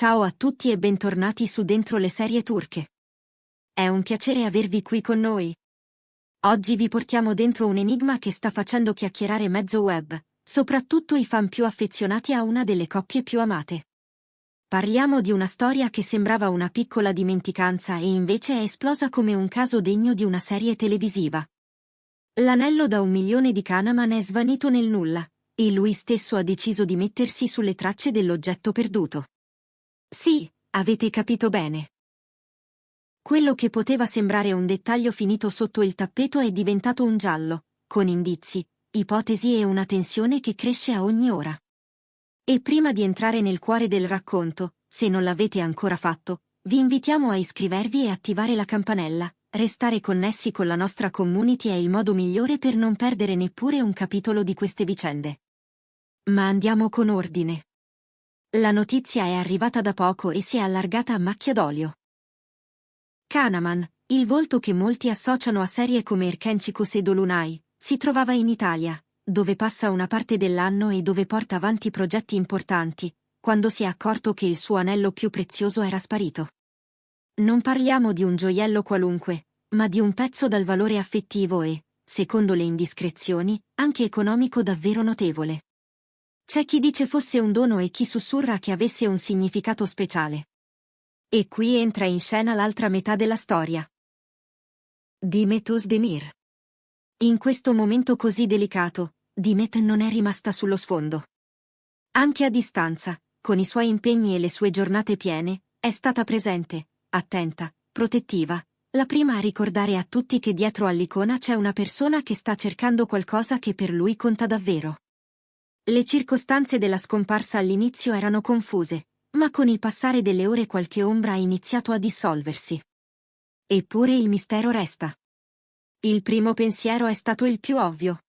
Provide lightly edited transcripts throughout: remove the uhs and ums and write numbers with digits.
Ciao a tutti e bentornati su Dentro le serie turche. È un piacere avervi qui con noi. Oggi vi portiamo dentro un enigma che sta facendo chiacchierare mezzo web, soprattutto i fan più affezionati a una delle coppie più amate. Parliamo di una storia che sembrava una piccola dimenticanza e invece è esplosa come un caso degno di una serie televisiva. L'anello da 1 milione di Kanaman è svanito nel nulla, e lui stesso ha deciso di mettersi sulle tracce dell'oggetto perduto. Sì, avete capito bene. Quello che poteva sembrare un dettaglio finito sotto il tappeto è diventato un giallo, con indizi, ipotesi e una tensione che cresce a ogni ora. E prima di entrare nel cuore del racconto, se non l'avete ancora fatto, vi invitiamo a iscrivervi e attivare la campanella. Restare connessi con la nostra community è il modo migliore per non perdere neppure un capitolo di queste vicende. Ma andiamo con ordine. La notizia è arrivata da poco e si è allargata a macchia d'olio. Kanaman, il volto che molti associano a serie come Erkençikos e Dolunay, si trovava in Italia, dove passa una parte dell'anno e dove porta avanti progetti importanti, quando si è accorto che il suo anello più prezioso era sparito. Non parliamo di un gioiello qualunque, ma di un pezzo dal valore affettivo e, secondo le indiscrezioni, anche economico davvero notevole. C'è chi dice fosse un dono e chi sussurra che avesse un significato speciale. E qui entra in scena l'altra metà della storia. Demet Özdemir. In questo momento così delicato, Demet non è rimasta sullo sfondo. Anche a distanza, con i suoi impegni e le sue giornate piene, è stata presente, attenta, protettiva, la prima a ricordare a tutti che dietro all'icona c'è una persona che sta cercando qualcosa che per lui conta davvero. Le circostanze della scomparsa all'inizio erano confuse, ma con il passare delle ore qualche ombra ha iniziato a dissolversi. Eppure il mistero resta. Il primo pensiero è stato il più ovvio.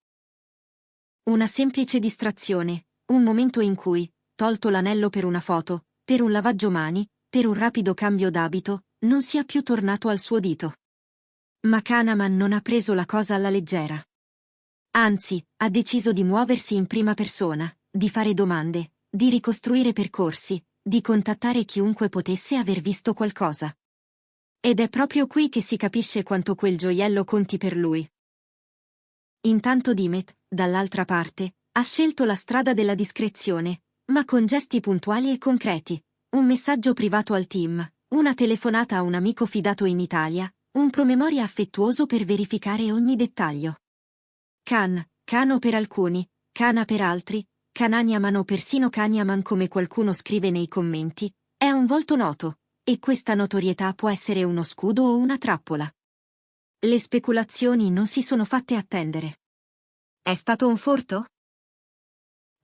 Una semplice distrazione, un momento in cui, tolto l'anello per una foto, per un lavaggio mani, per un rapido cambio d'abito, non sia più tornato al suo dito. Ma Kanaman non ha preso la cosa alla leggera. Anzi, ha deciso di muoversi in prima persona, di fare domande, di ricostruire percorsi, di contattare chiunque potesse aver visto qualcosa. Ed è proprio qui che si capisce quanto quel gioiello conti per lui. Intanto Demet, dall'altra parte, ha scelto la strada della discrezione, ma con gesti puntuali e concreti. Un messaggio privato al team, una telefonata a un amico fidato in Italia, un promemoria affettuoso per verificare ogni dettaglio. Kano per alcuni, Kana per altri, Kananiaman o persino Kanyaman come qualcuno scrive nei commenti, è un volto noto, e questa notorietà può essere uno scudo o una trappola. Le speculazioni non si sono fatte attendere. È stato un furto?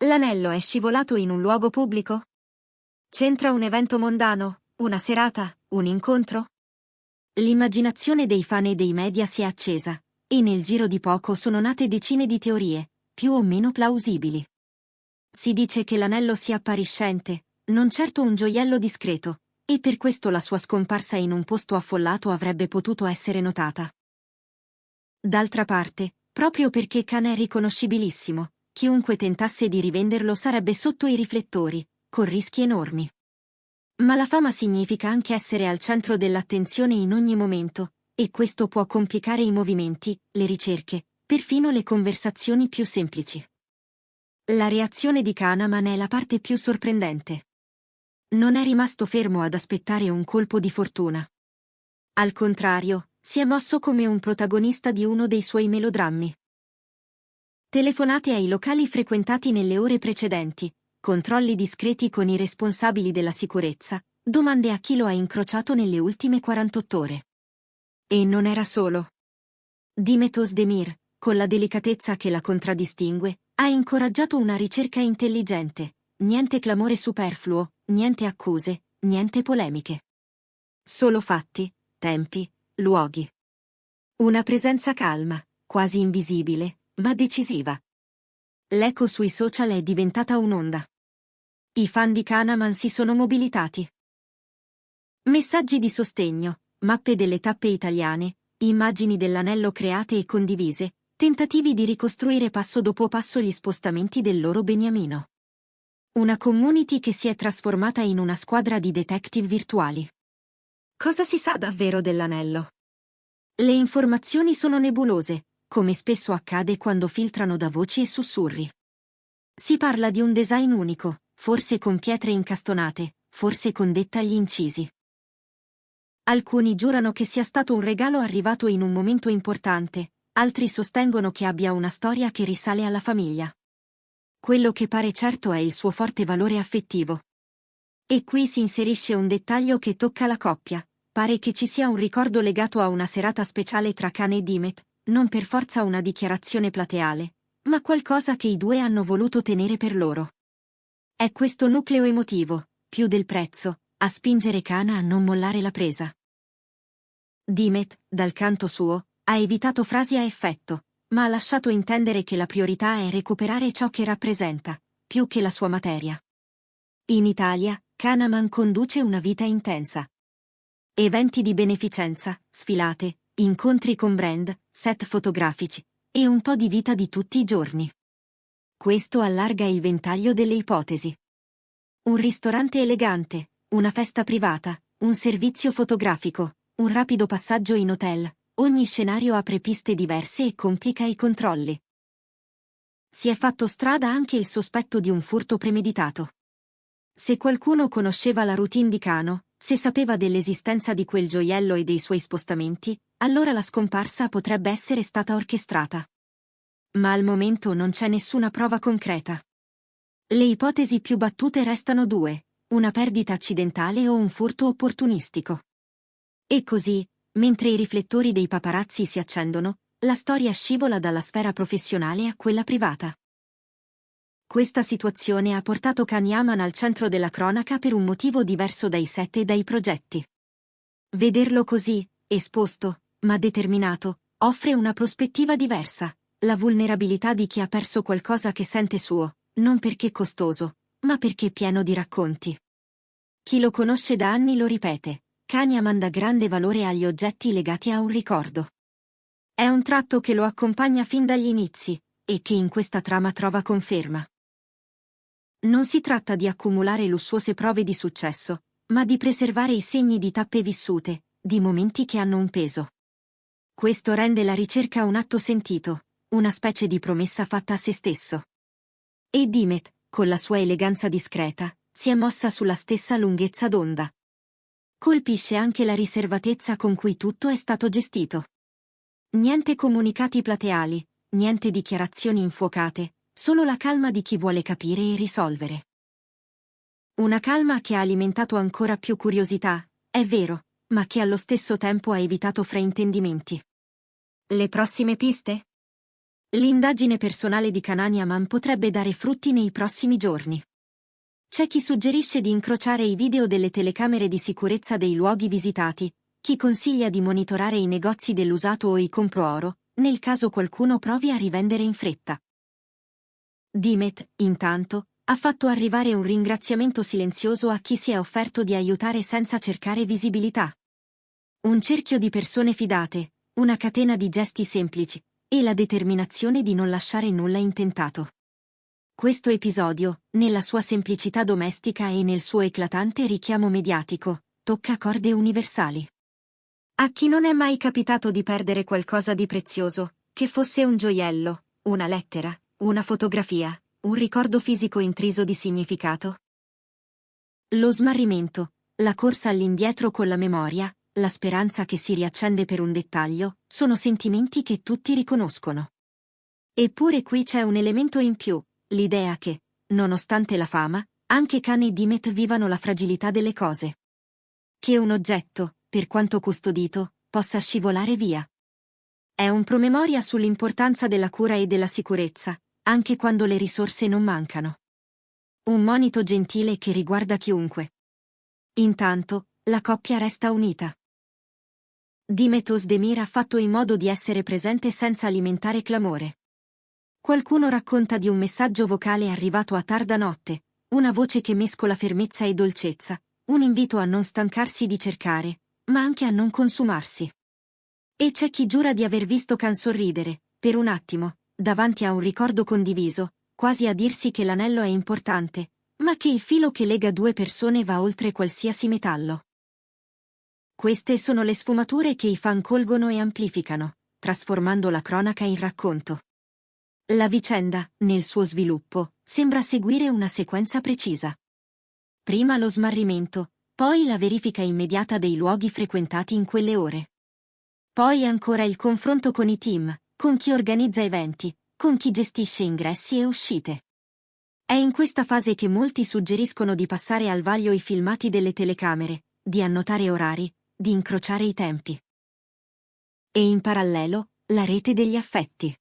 L'anello è scivolato in un luogo pubblico? C'entra un evento mondano, una serata, un incontro? L'immaginazione dei fan e dei media si è accesa, e nel giro di poco sono nate decine di teorie, più o meno plausibili. Si dice che l'anello sia appariscente, non certo un gioiello discreto, e per questo la sua scomparsa in un posto affollato avrebbe potuto essere notata. D'altra parte, proprio perché Khan è riconoscibilissimo, chiunque tentasse di rivenderlo sarebbe sotto i riflettori, con rischi enormi. Ma la fama significa anche essere al centro dell'attenzione in ogni momento, e questo può complicare i movimenti, le ricerche, perfino le conversazioni più semplici. La reazione di Kanaman è la parte più sorprendente. Non è rimasto fermo ad aspettare un colpo di fortuna. Al contrario, si è mosso come un protagonista di uno dei suoi melodrammi. Telefonate ai locali frequentati nelle ore precedenti, controlli discreti con i responsabili della sicurezza, domande a chi lo ha incrociato nelle ultime 48 ore. E non era solo. Demet Özdemir, con la delicatezza che la contraddistingue, ha incoraggiato una ricerca intelligente, niente clamore superfluo, niente accuse, niente polemiche. Solo fatti, tempi, luoghi. Una presenza calma, quasi invisibile, ma decisiva. L'eco sui social è diventata un'onda. I fan di Kanaman si sono mobilitati. Messaggi di sostegno, mappe delle tappe italiane, immagini dell'anello create e condivise, tentativi di ricostruire passo dopo passo gli spostamenti del loro beniamino. Una community che si è trasformata in una squadra di detective virtuali. Cosa si sa davvero dell'anello? Le informazioni sono nebulose, come spesso accade quando filtrano da voci e sussurri. Si parla di un design unico, forse con pietre incastonate, forse con dettagli incisi. Alcuni giurano che sia stato un regalo arrivato in un momento importante, altri sostengono che abbia una storia che risale alla famiglia. Quello che pare certo è il suo forte valore affettivo. E qui si inserisce un dettaglio che tocca la coppia. Pare che ci sia un ricordo legato a una serata speciale tra Kane e Dimet, non per forza una dichiarazione plateale, ma qualcosa che i due hanno voluto tenere per loro. È questo nucleo emotivo, più del prezzo, a spingere Kana a non mollare la presa. Dimet, dal canto suo, ha evitato frasi a effetto, ma ha lasciato intendere che la priorità è recuperare ciò che rappresenta, più che la sua materia. In Italia, Kanaman conduce una vita intensa. Eventi di beneficenza, sfilate, incontri con brand, set fotografici, e un po' di vita di tutti i giorni. Questo allarga il ventaglio delle ipotesi. Un ristorante elegante, una festa privata, un servizio fotografico, un rapido passaggio in hotel, ogni scenario apre piste diverse e complica i controlli. Si è fatto strada anche il sospetto di un furto premeditato. Se qualcuno conosceva la routine di Kano, se sapeva dell'esistenza di quel gioiello e dei suoi spostamenti, allora la scomparsa potrebbe essere stata orchestrata. Ma al momento non c'è nessuna prova concreta. Le ipotesi più battute restano due, una perdita accidentale o un furto opportunistico. E così, mentre i riflettori dei paparazzi si accendono, la storia scivola dalla sfera professionale a quella privata. Questa situazione ha portato Kanyaman al centro della cronaca per un motivo diverso dai set e dai progetti. Vederlo così, esposto, ma determinato, offre una prospettiva diversa, la vulnerabilità di chi ha perso qualcosa che sente suo, non perché costoso, ma perché pieno di racconti. Chi lo conosce da anni lo ripete, Kanyaman dà grande valore agli oggetti legati a un ricordo. È un tratto che lo accompagna fin dagli inizi, e che in questa trama trova conferma. Non si tratta di accumulare lussuose prove di successo, ma di preservare i segni di tappe vissute, di momenti che hanno un peso. Questo rende la ricerca un atto sentito, una specie di promessa fatta a se stesso. E Dimet, con la sua eleganza discreta, si è mossa sulla stessa lunghezza d'onda. Colpisce anche la riservatezza con cui tutto è stato gestito. Niente comunicati plateali, niente dichiarazioni infuocate, solo la calma di chi vuole capire e risolvere. Una calma che ha alimentato ancora più curiosità, è vero, ma che allo stesso tempo ha evitato fraintendimenti. Le prossime piste? L'indagine personale di Kanyaman potrebbe dare frutti nei prossimi giorni. C'è chi suggerisce di incrociare i video delle telecamere di sicurezza dei luoghi visitati, chi consiglia di monitorare i negozi dell'usato o i compro-oro, nel caso qualcuno provi a rivendere in fretta. Dimet, intanto, ha fatto arrivare un ringraziamento silenzioso a chi si è offerto di aiutare senza cercare visibilità. Un cerchio di persone fidate, una catena di gesti semplici, e la determinazione di non lasciare nulla intentato. Questo episodio, nella sua semplicità domestica e nel suo eclatante richiamo mediatico, tocca corde universali. A chi non è mai capitato di perdere qualcosa di prezioso, che fosse un gioiello, una lettera, una fotografia, un ricordo fisico intriso di significato? Lo smarrimento, la corsa all'indietro con la memoria, la speranza che si riaccende per un dettaglio, sono sentimenti che tutti riconoscono. Eppure qui c'è un elemento in più, l'idea che, nonostante la fama, anche Kane e Dimet vivano la fragilità delle cose. Che un oggetto, per quanto custodito, possa scivolare via. È un promemoria sull'importanza della cura e della sicurezza, anche quando le risorse non mancano. Un monito gentile che riguarda chiunque. Intanto, la coppia resta unita. Dimet Özdemir ha fatto in modo di essere presente senza alimentare clamore. Qualcuno racconta di un messaggio vocale arrivato a tarda notte, una voce che mescola fermezza e dolcezza, un invito a non stancarsi di cercare, ma anche a non consumarsi. E c'è chi giura di aver visto Khan sorridere, per un attimo, davanti a un ricordo condiviso, quasi a dirsi che l'anello è importante, ma che il filo che lega due persone va oltre qualsiasi metallo. Queste sono le sfumature che i fan colgono e amplificano, trasformando la cronaca in racconto. La vicenda, nel suo sviluppo, sembra seguire una sequenza precisa. Prima lo smarrimento, poi la verifica immediata dei luoghi frequentati in quelle ore. Poi ancora il confronto con i team, con chi organizza eventi, con chi gestisce ingressi e uscite. È in questa fase che molti suggeriscono di passare al vaglio i filmati delle telecamere, di annotare orari, di incrociare i tempi. E in parallelo, la rete degli affetti.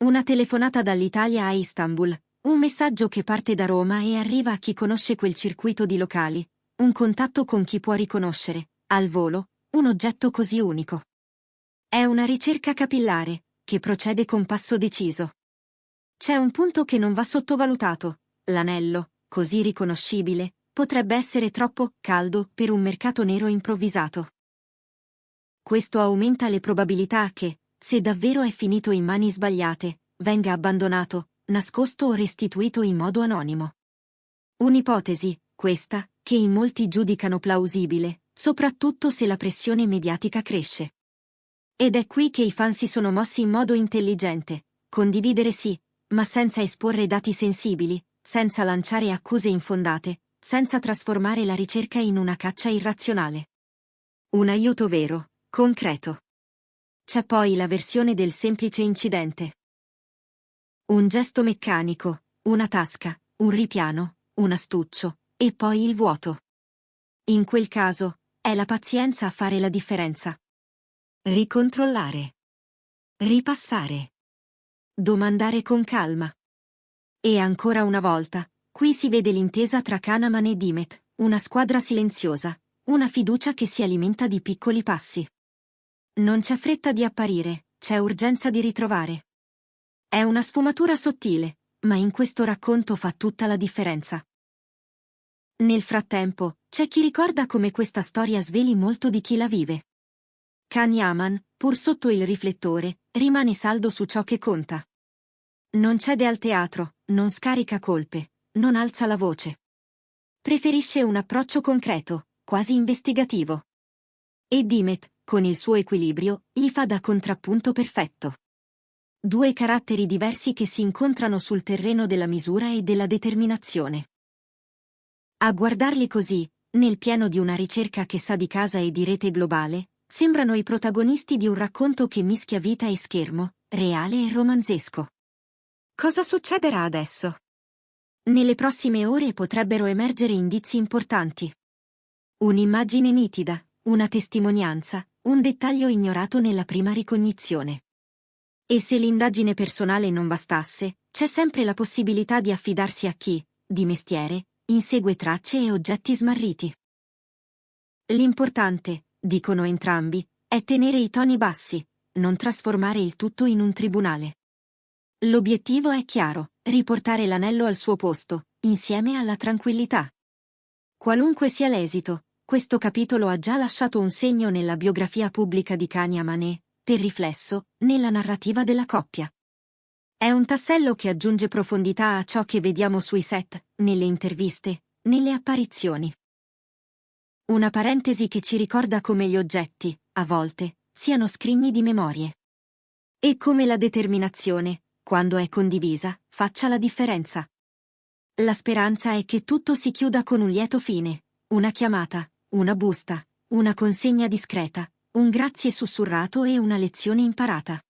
Una telefonata dall'Italia a Istanbul, un messaggio che parte da Roma e arriva a chi conosce quel circuito di locali, un contatto con chi può riconoscere, al volo, un oggetto così unico. È una ricerca capillare, che procede con passo deciso. C'è un punto che non va sottovalutato: l'anello, così riconoscibile, potrebbe essere troppo caldo per un mercato nero improvvisato. Questo aumenta le probabilità che, se davvero è finito in mani sbagliate, venga abbandonato, nascosto o restituito in modo anonimo. Un'ipotesi, questa, che in molti giudicano plausibile, soprattutto se la pressione mediatica cresce. Ed è qui che i fan si sono mossi in modo intelligente: condividere sì, ma senza esporre dati sensibili, senza lanciare accuse infondate, senza trasformare la ricerca in una caccia irrazionale. Un aiuto vero, concreto. C'è poi la versione del semplice incidente. Un gesto meccanico, una tasca, un ripiano, un astuccio, e poi il vuoto. In quel caso, è la pazienza a fare la differenza. Ricontrollare. Ripassare. Domandare con calma. E ancora una volta, qui si vede l'intesa tra Kahneman e Dimet, una squadra silenziosa, una fiducia che si alimenta di piccoli passi. Non c'è fretta di apparire, c'è urgenza di ritrovare. È una sfumatura sottile, ma in questo racconto fa tutta la differenza. Nel frattempo, c'è chi ricorda come questa storia sveli molto di chi la vive. Can Yaman, pur sotto il riflettore, rimane saldo su ciò che conta. Non cede al teatro, non scarica colpe, non alza la voce. Preferisce un approccio concreto, quasi investigativo. E Dimet, con il suo equilibrio, gli fa da contrappunto perfetto. Due caratteri diversi che si incontrano sul terreno della misura e della determinazione. A guardarli così, nel pieno di una ricerca che sa di casa e di rete globale, sembrano i protagonisti di un racconto che mischia vita e schermo, reale e romanzesco. Cosa succederà adesso? Nelle prossime ore potrebbero emergere indizi importanti. Un'immagine nitida, una testimonianza, un dettaglio ignorato nella prima ricognizione. E se l'indagine personale non bastasse, c'è sempre la possibilità di affidarsi a chi, di mestiere, insegue tracce e oggetti smarriti. L'importante, dicono entrambi, è tenere i toni bassi, non trasformare il tutto in un tribunale. L'obiettivo è chiaro: riportare l'anello al suo posto, insieme alla tranquillità. Qualunque sia l'esito, questo capitolo ha già lasciato un segno nella biografia pubblica di Can Yaman e, per riflesso, nella narrativa della coppia. È un tassello che aggiunge profondità a ciò che vediamo sui set, nelle interviste, nelle apparizioni. Una parentesi che ci ricorda come gli oggetti, a volte, siano scrigni di memorie. E come la determinazione, quando è condivisa, faccia la differenza. La speranza è che tutto si chiuda con un lieto fine: una chiamata, una busta, una consegna discreta, un grazie sussurrato e una lezione imparata.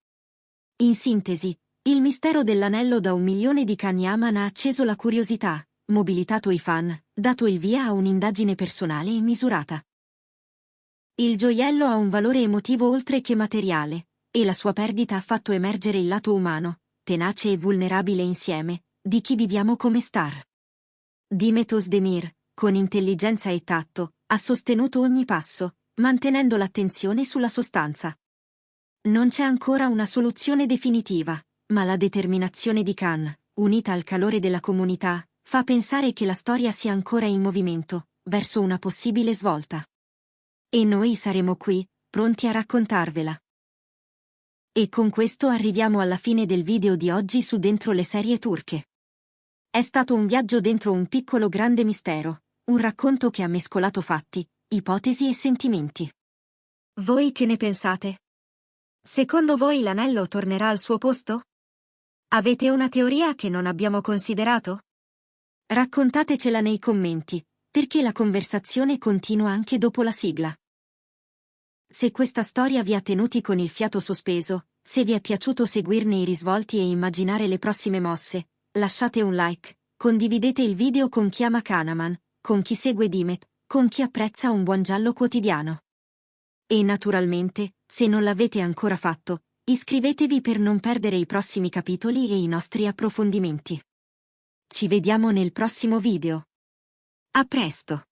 In sintesi, il mistero dell'anello da 1 milione di Can Yaman ha acceso la curiosità, mobilitato i fan, dato il via a un'indagine personale e misurata. Il gioiello ha un valore emotivo oltre che materiale, e la sua perdita ha fatto emergere il lato umano, tenace e vulnerabile insieme, di chi viviamo come star. Dimet Özdemir, con intelligenza e tatto, ha sostenuto ogni passo, mantenendo l'attenzione sulla sostanza. Non c'è ancora una soluzione definitiva, ma la determinazione di Can, unita al calore della comunità, fa pensare che la storia sia ancora in movimento, verso una possibile svolta. E noi saremo qui, pronti a raccontarvela. E con questo arriviamo alla fine del video di oggi su Dentro le serie turche. È stato un viaggio dentro un piccolo grande mistero, un racconto che ha mescolato fatti, ipotesi e sentimenti. Voi che ne pensate? Secondo voi l'anello tornerà al suo posto? Avete una teoria che non abbiamo considerato? Raccontatecela nei commenti, perché la conversazione continua anche dopo la sigla. Se questa storia vi ha tenuti con il fiato sospeso, se vi è piaciuto seguirne i risvolti e immaginare le prossime mosse, lasciate un like, condividete il video con chi ama Canaman, con chi segue Dimet, con chi apprezza un buon giallo quotidiano. E naturalmente, se non l'avete ancora fatto, iscrivetevi per non perdere i prossimi capitoli e i nostri approfondimenti. Ci vediamo nel prossimo video. A presto!